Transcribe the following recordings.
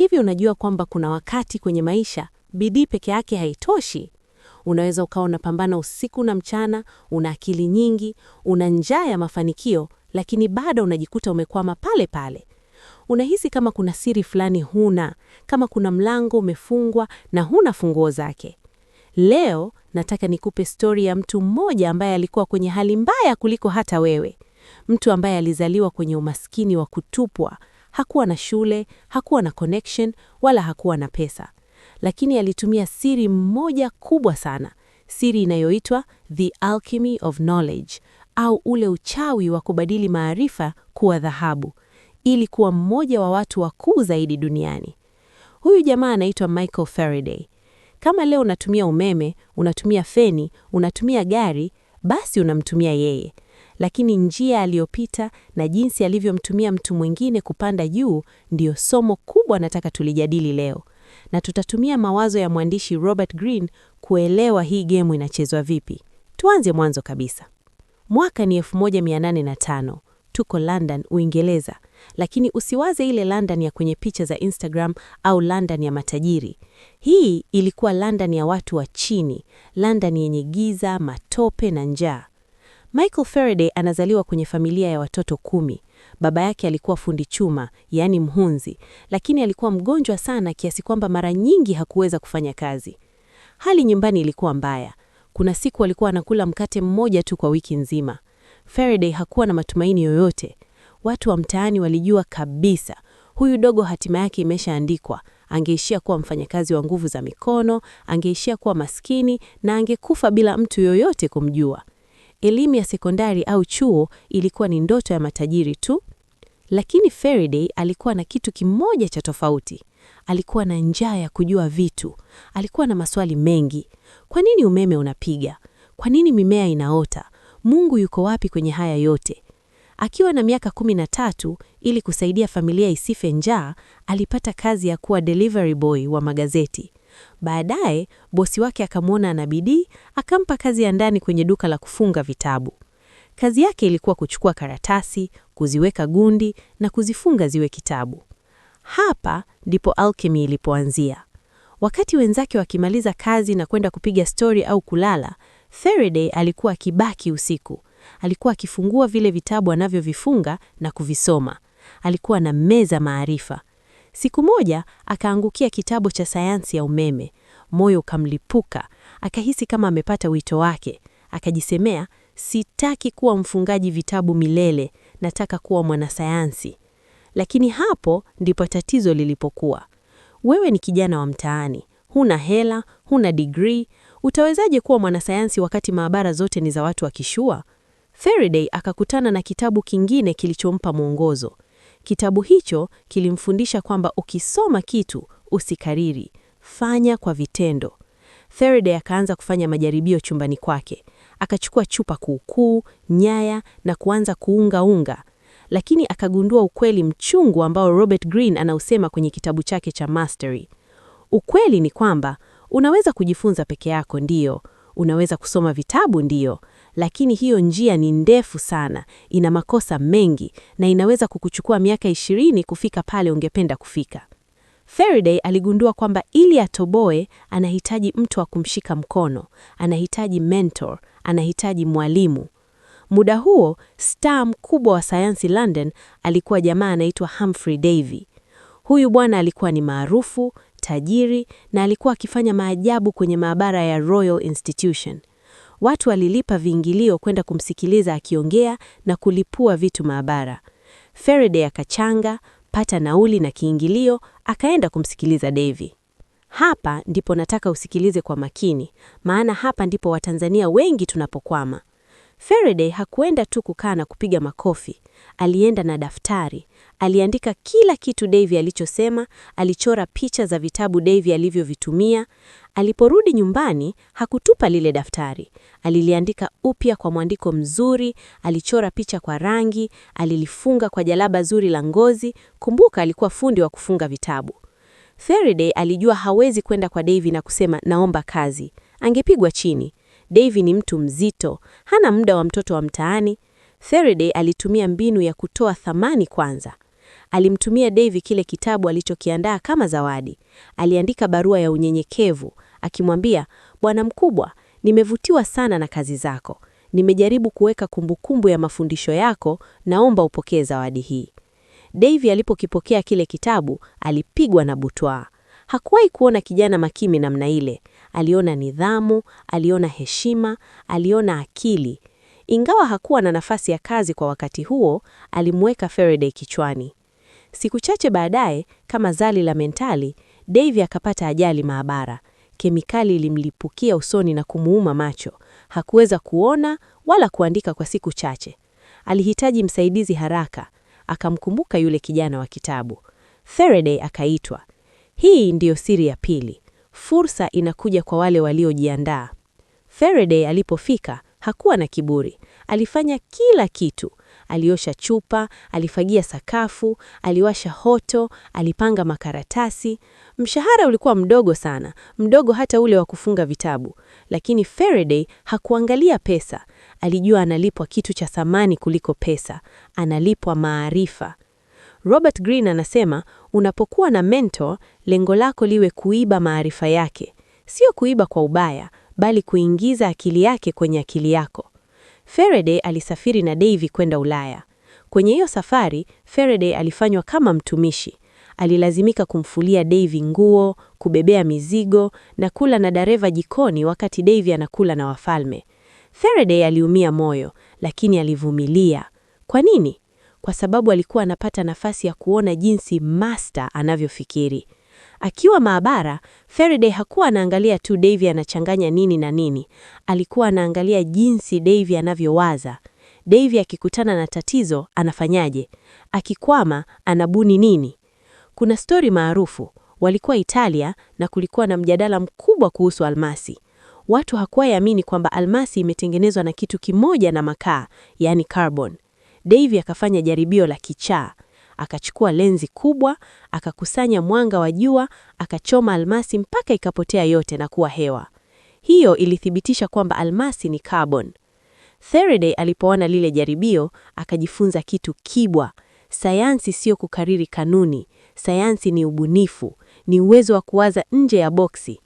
Hivi unajua kwamba kuna wakati kwenye maisha bidii peke yake haitoshi? Unaweza ukawa unapambana usiku na mchana, una akili nyingi, una njaa ya mafanikio, lakini bado unajikuta umekwama pale pale. Unahisi kama kuna siri fulani huna, kama kuna mlango umefungwa na huna funguo zake. Leo nataka nikupe stori ya mtu mmoja ambaye alikuwa kwenye hali mbaya kuliko hata wewe. Mtu ambaye alizaliwa kwenye umaskini wa kutupwa, hakuwa na shule, hakuwa na connection, wala hakuwa na pesa. Lakini alitumia siri moja kubwa sana, siri inayoitwa The Alchemy of Knowledge, au ule uchawi wa kubadili maarifa kuwa dhahabu, ili kuwa mmoja wa watu wakuu zaidi duniani. Huyu jamaa anaitwa Michael Faraday. Kama leo unatumia umeme, unatumia feni, unatumia gari, basi unamtumia yeye. Lakini njia aliyopita na jinsi alivyomtumia mtu mwingine kupanda juu ndiyo somo kubwa nataka tulijadili leo. Na tutatumia mawazo ya mwandishi Robert Greene kuelewa hii gemu inachezwa vipi. Tuanze mwanzo kabisa. Mwaka ni 1805. Tuko London, Uingereza. Lakini usiwaze ile London ya kwenye picha za Instagram au London ya matajiri. Hii ilikuwa London ya watu wa chini, London yenye giza, matope na njaa. Michael Faraday anazaliwa kwenye familia ya watoto 10. Baba yake alikuwa fundi chuma, yaani mhunzi, lakini alikuwa mgonjwa sana kiasi kwamba mara nyingi hakuweza kufanya kazi. Hali nyumbani ilikuwa mbaya. Kuna siku alikuwa anakula mkate mmoja tu kwa wiki nzima. Faraday hakuwa na matumaini yoyote. Watu wa mtaani walijua kabisa, huyu dogo hatima yake imeshaandikwa. Angeishia kuwa mfanyakazi wa nguvu za mikono, angeishia kuwa maskini na angekufa bila mtu yoyote kumjua. Elimu ya sekondari au chuo ilikuwa ni ndoto ya matajiri tu. Lakini Faraday alikuwa na kitu kimoja cha tofauti. Alikuwa na njaa ya kujua vitu. Alikuwa na maswali mengi. Kwa nini umeme unapiga? Kwa nini mimea inaota? Mungu yuko wapi kwenye haya yote? Akiwa na miaka 13, ili kusaidia familia isife njaa, alipata kazi ya kuwa delivery boy wa magazeti. Baadaye, bosi wake akamwona ana bidii, akampa kazi ya ndani kwenye duka la kufunga vitabu. Kazi yake ilikuwa kuchukua karatasi, kuziweka gundi na kuzifunga ziwe kitabu. Hapa ndipo alchemy ilipoanzia. Wakati wenzake wakimaliza kazi na kwenda kupiga story au kulala, Faraday alikuwa akibaki usiku. Alikuwa akifungua vile vitabu anavyovifunga na kuvisoma. Alikuwa na meza maarifa. Siku moja akaangukia kitabu cha sayansi ya umeme. Moyo ukamlipuka. Akahisi kama amepata wito wake. Akajisemea, sitaki kuwa mfungaji vitabu milele, nataka kuwa mwanasayansi. Lakini hapo ndipo tatizo lilipokuwa. Wewe ni kijana wa mtaani, huna hela, huna degree, utawezaje kuwa mwanasayansi wakati maabara zote ni za watu wakishua? Faraday akakutana na kitabu kingine kilichompa mwongozo. Kitabu hicho kilimfundisha kwamba ukisoma kitu usikariri, fanya kwa vitendo. Faraday akaanza kufanya majaribio chumbani kwake. Akachukua chupa kuukuu, nyaya na kuanza kuunga unga. Lakini akagundua ukweli mchungu ambao Robert Greene anausema kwenye kitabu chake cha Mastery. Ukweli ni kwamba unaweza kujifunza peke yako, ndiyo. Unaweza kusoma vitabu, ndiyo. Lakini hiyo njia ni ndefu sana, ina makosa mengi na inaweza kukuchukua miaka 20 kufika pale ungependa kufika. Faraday aligundua kwamba ili atoboe anahitaji mtu wa kumshika mkono, anahitaji mentor, anahitaji mwalimu. Muda huo, star mkubwa wa sayansi London alikuwa jamaa anaitwa Humphrey Davy. Huyu bwana alikuwa ni maarufu, tajiri na alikuwa akifanya maajabu kwenye maabara ya Royal Institution. Watu walilipa viingilio kwenda kumsikiliza akiongea na kulipua vitu maabara. Faraday akachanga, pata nauli na kiingilio, akaenda kumsikiliza Davy. Hapa ndipo nataka usikilize kwa makini, maana hapa ndipo Watanzania wengi tunapokwama. Faraday hakuenda tu kukaa na kupiga makofi. Alienda na daftari. Aliandika kila kitu Davy alichosema, alichora picha za vitabu Davy alivyovitumia. Aliporudi nyumbani, hakutupa lile daftari. Aliliandika upya kwa mwandiko mzuri, alichora picha kwa rangi, alilifunga kwa jalaba zuri la ngozi. Kumbuka alikuwa fundi wa kufunga vitabu. Faraday alijua hawezi kwenda kwa Davy na kusema naomba kazi. Angepigwa chini. Davy ni mtu mzito, hana muda wa mtoto wa mtaani. Faraday alitumia mbinu ya kutoa thamani kwanza. Alimtumia Davy kile kitabu alichokiandaa kama zawadi. Aliandika barua ya unyenyekevu, akimwambia, "Bwana mkubwa, nimevutiwa sana na kazi zako. Nimejaribu kuweka kumbukumbu ya mafundisho yako, naomba upokee zawadi hii." Davy alipokipokea kile kitabu, alipigwa na butwaa. Hakuwahi kuona kijana makini namna ile. Aliona nidhamu, aliona heshima, aliona akili. Ingawa hakuwa na nafasi ya kazi kwa wakati huo, alimweka Faraday kichwani. Siku chache baadaye, kama zali la mentali, Davy akapata ajali maabara. Kemikali ilimlipukia usoni na kumuuma macho. Hakuweza kuona wala kuandika kwa siku chache. Alihitaji msaidizi haraka. Akamkumbuka yule kijana wa kitabu. Faraday akaitwa. Hii ndiyo siri ya pili. Fursa inakuja kwa wale waliojiandaa. Faraday alipofika, hakuwa na kiburi. Alifanya kila kitu. Aliosha chupa, alifagia sakafu, aliwasha hoto, alipanga makaratasi. Mshahara ulikuwa mdogo sana, mdogo hata ule wa kufunga vitabu. Lakini Faraday hakuangalia pesa. Alijua analipwa kitu cha thamani kuliko pesa. Analipwa maarifa. Robert Greene anasema, unapokuwa na mentor, lengo lako liwe kuiba maarifa yake. Sio kuiba kwa ubaya, bali kuingiza akili yake kwenye akili yako. Faraday alisafiri na Davy kwenda Ulaya. Kwenye hiyo safari, Faraday alifanywa kama mtumishi. Alilazimika kumfulia Davy nguo, kubebea mizigo na kula na dereva jikoni wakati Davy anakula na wafalme. Faraday aliumia moyo, lakini alivumilia. Kwa nini? Kwa sababu alikuwa anapata nafasi ya kuona jinsi master anavyofikiri. Akiwa maabara, Faraday hakuwa anaangalia tu Davy anachanganya nini na nini. Alikuwa anaangalia jinsi Davy anavyowaza. Davy akikutana na tatizo, anafanyaje? Akikwama, anabuni nini? Kuna stori maarufu. Walikuwa Italia na kulikuwa na mjadala mkubwa kuhusu almasi. Watu hawakuamini kwamba almasi imetengenezwa na kitu kimoja na makaa, yani carbon. Davy akafanya jaribio la kichaa. Akachukua lenzi kubwa, akakusanya mwanga wa jua, akachoma almasi mpaka ikapotea yote na kuwa hewa. Hiyo ilithibitisha kwamba almasi ni carbon. Faraday alipoona lile jaribio, akajifunza kitu kibwa. Sayansi sio kukariri kanuni. Sayansi ni ubunifu, ni uwezo wa kuwaza nje ya boksi.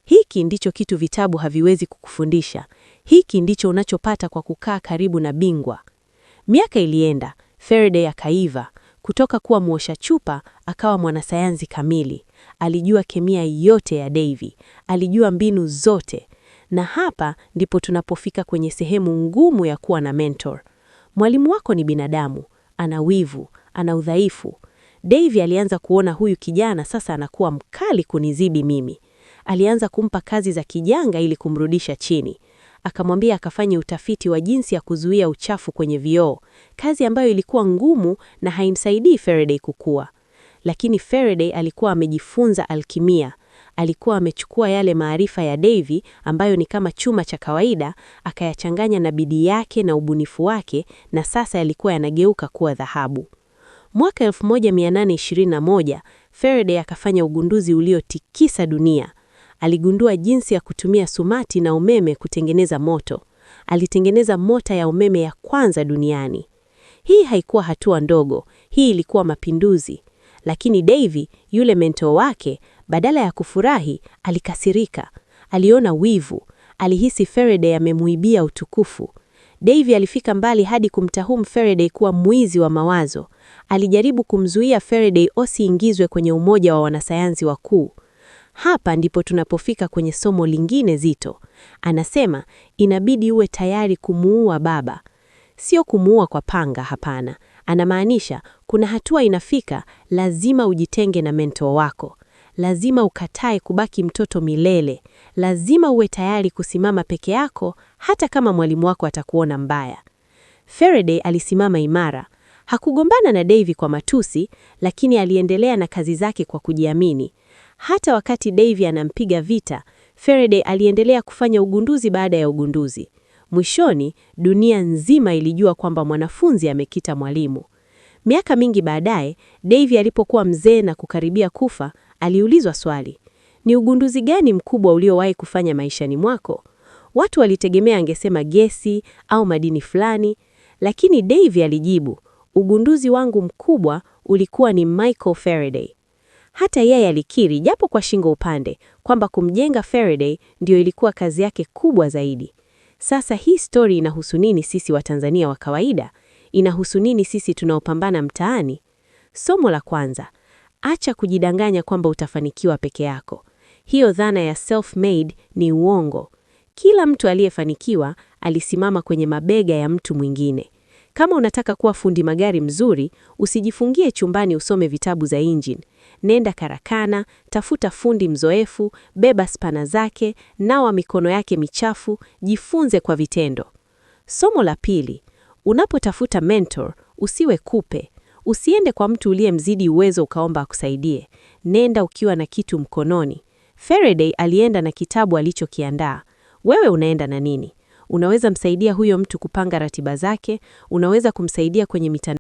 Hiki ndicho kitu vitabu haviwezi kukufundisha. Hiki ndicho unachopata kwa kukaa karibu na bingwa. Miaka ilienda, Faraday akaiva. Kutoka kuwa mwosha chupa, akawa mwanasayansi kamili. Alijua kemia yote ya Davy. Alijua mbinu zote. Na hapa ndipo tunapofika kwenye sehemu ngumu ya kuwa na mentor. Mwalimu wako ni binadamu. Ana wivu, ana udhaifu. Davy alianza kuona huyu kijana sasa anakuwa mkali kunizidi mimi. Alianza kumpa kazi za kijanga ili kumrudisha chini. Akamwambia akafanye utafiti wa jinsi ya kuzuia uchafu kwenye vioo, kazi ambayo ilikuwa ngumu na haimsaidii Faraday kukua. Lakini Faraday alikuwa amejifunza alkimia. Alikuwa amechukua yale maarifa ya Davy ambayo ni kama chuma cha kawaida, akayachanganya na bidii yake na ubunifu wake, na sasa yalikuwa yanageuka kuwa dhahabu. Mwaka 1821, Faraday akafanya ugunduzi uliotikisa dunia. Aligundua jinsi ya kutumia sumati na umeme kutengeneza moto. Alitengeneza mota ya umeme ya kwanza duniani. Hii haikuwa hatua ndogo, hii ilikuwa mapinduzi. Lakini Davy, yule mentor wake, badala ya kufurahi, alikasirika. Aliona wivu, alihisi Faraday amemuibia utukufu. Davy alifika mbali hadi kumtahumu Faraday kuwa mwizi wa mawazo. Alijaribu kumzuia Faraday asiingizwe kwenye umoja wa wanasayansi wakuu. Hapa ndipo tunapofika kwenye somo lingine zito. Anasema, inabidi uwe tayari kumuua baba. Sio kumuua kwa panga, hapana. Anamaanisha, kuna hatua inafika, lazima ujitenge na mentor wako. Lazima ukatae kubaki mtoto milele. Lazima uwe tayari kusimama peke yako, hata kama mwalimu wako atakuona mbaya. Faraday alisimama imara. Hakugombana na Davy kwa matusi, lakini aliendelea na kazi zake kwa kujiamini. Hata wakati Davy anampiga vita, Faraday aliendelea kufanya ugunduzi baada ya ugunduzi. Mwishoni, dunia nzima ilijua kwamba mwanafunzi amekita mwalimu. Miaka mingi baadaye, Davy alipokuwa mzee na kukaribia kufa, aliulizwa swali. Ni ugunduzi gani mkubwa uliowahi kufanya maishani mwako? Watu walitegemea angesema gesi au madini fulani, lakini Davy alijibu, ugunduzi wangu mkubwa ulikuwa ni Michael Faraday. Hata yeye alikiri, japo kwa shingo upande, kwamba kumjenga Faraday ndio ilikuwa kazi yake kubwa zaidi. Sasa hii story inahusu nini sisi Watanzania wa kawaida? Inahusu nini sisi tunaopambana mtaani? Somo la kwanza: acha kujidanganya kwamba utafanikiwa peke yako. Hiyo dhana ya self-made ni uongo. Kila mtu aliyefanikiwa alisimama kwenye mabega ya mtu mwingine. Kama unataka kuwa fundi magari mzuri, usijifungie chumbani usome vitabu za engine. Nenda karakana, tafuta fundi mzoefu, beba spana zake, nawa mikono yake michafu, jifunze kwa vitendo. Somo la pili: unapotafuta mentor, usiwe kupe. Usiende kwa mtu uliyemzidi uwezo ukaomba akusaidie. Nenda ukiwa na kitu mkononi. Faraday alienda na kitabu alichokiandaa. Wewe unaenda na nini? Unaweza msaidia huyo mtu kupanga ratiba zake, unaweza kumsaidia kwenye mitandao